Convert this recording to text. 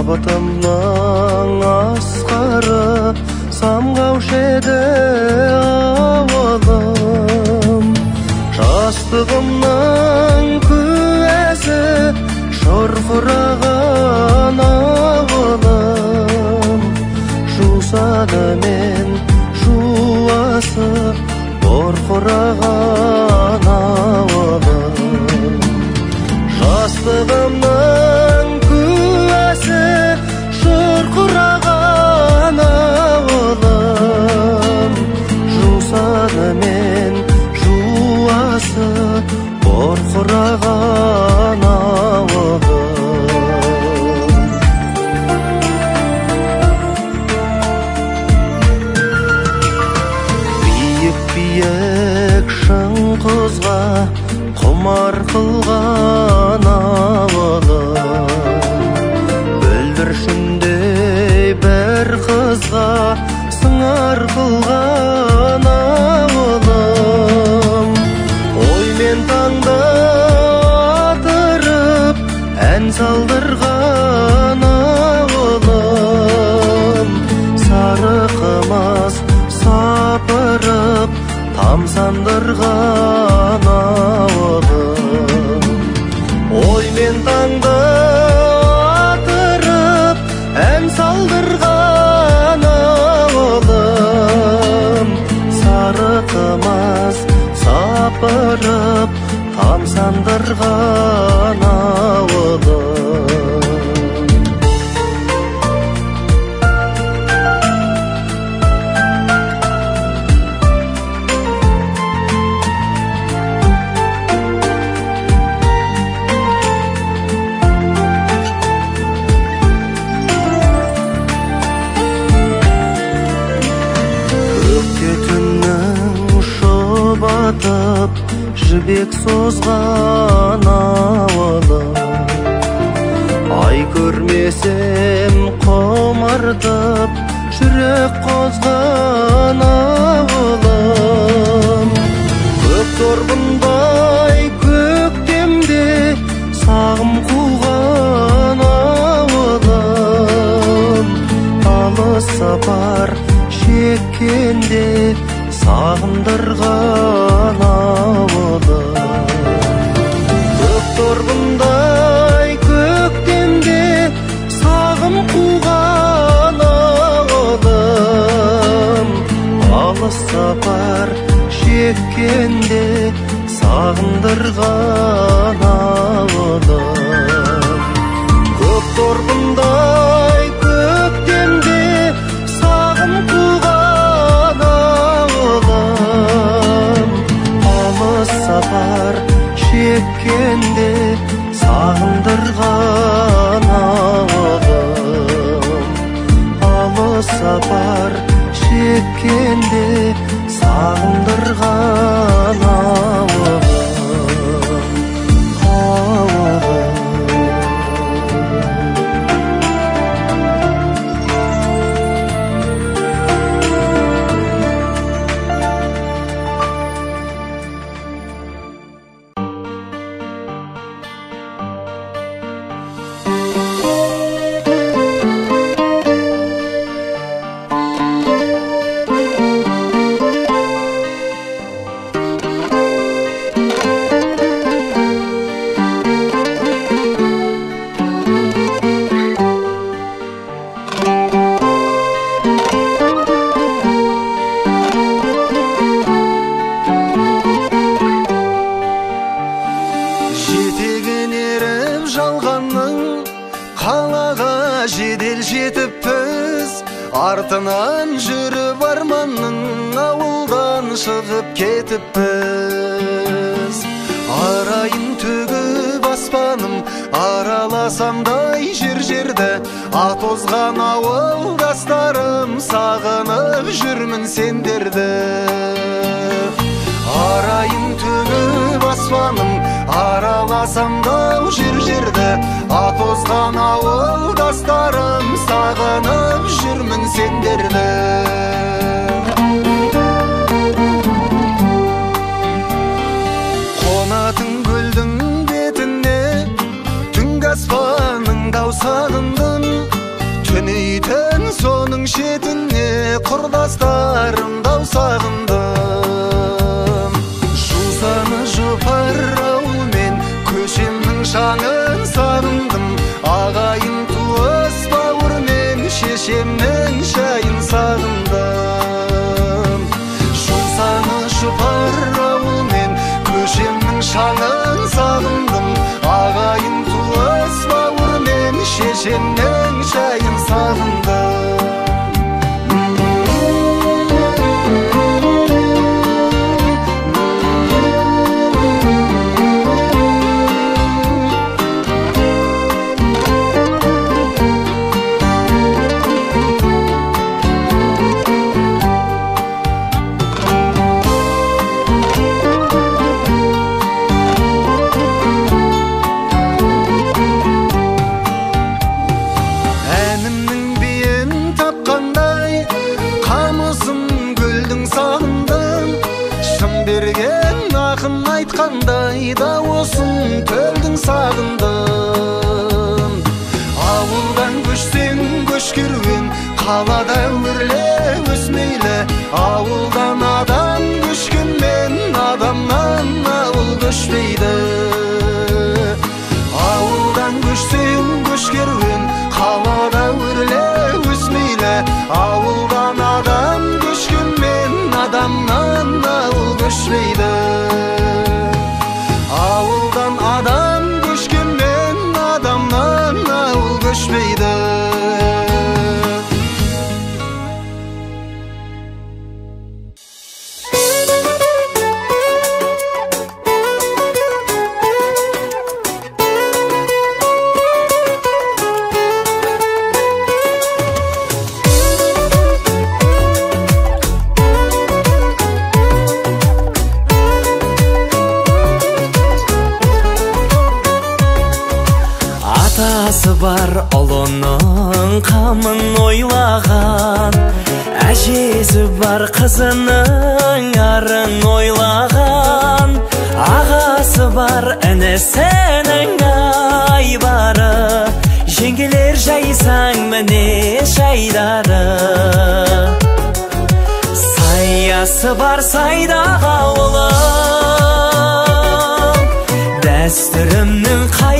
Шабытымның асқары самғаушы еді ауылым. Жастығымның куәсі шұрқыраған ауылым. Жусаны мен жуасы бұрқыраған ауылым. Жастығымның куәсі шұрқыраған ауылым. Жусаны мен жуасы бұрқыраған ауылым. Биік шың қызға құмар қылған ауылым. Бүлдіршіндей бір қызға сыңар қылған ауылым. Оймен таңды атырып ән салдырған ауылым. Сары қымыз сапырып тамсандырған ауылым. Оймен таңды атырып ән салдырған ауылым. Сары қымыз сапырып тамсандырған ауылым. Жібек созған ауылым. Ай көрмесем құмартып жүрек қозған ауылым. Көк торғындай көктемде сағым қуған ауылым. Алыс сапар шеккенде сағындырған ауылым. Көк торғындай көктемде сағым қуған ауылым. Алыс сапар шеккенде сағындырған ауылым. Көк торғындай көктемде сағым қуған ауылым. Алыс сапар шеккенде сағындырған ауылым. Алыс сапар шеккенде сағындырған ауылым. Артынан жүріп арманның ауылдан шығып кетіппіз. Арайын төгіп аспаным араласамдай жер-жерді. Атозған ауылдастарым сағынып жүрмін сендерді. Арайын төгіп аспаным араласамдай жер-жерді. Атозған ауылдастарым сағынып жүрмін сендерді. Қонатын көлдің бетіне түнгі аспанның дау сағындым. шетіне құрдастарымдау сағындым. Жусаны жұпар-ау мен көшемнің шаңын сағындым. Ағайын туыс бауыр мен шешемнің шайын сағындым. Жусаны жұпар-ау мен көшемнің шаңын сағындым. Ағайын туыс бауыр мен шешемнің шайын сағындым. Айтқандай дауысын төлдің сағындым. Ауылдан көшсең көш керуен, қалада өрле өсмейлі. Ауылдан адам көшкенмен, адамнан ауыл көшпейді. Ауылдан көшсең көш керуен, қалада өрле өсмейлі. Ауылдан адам көшкенмен, адамнан ауыл көшпейді. Ауылдан адам көшкенмен, адамнан ауыл көшпейді. Атасы бар ұлының қамын ойлаған, әжесі бар қызының арын ойлаған, ағасы бар інісінің айбары, жеңгелер жайсаң міне жайдары. Саясы бар сайдағы ауылым, дәстүрімнің қай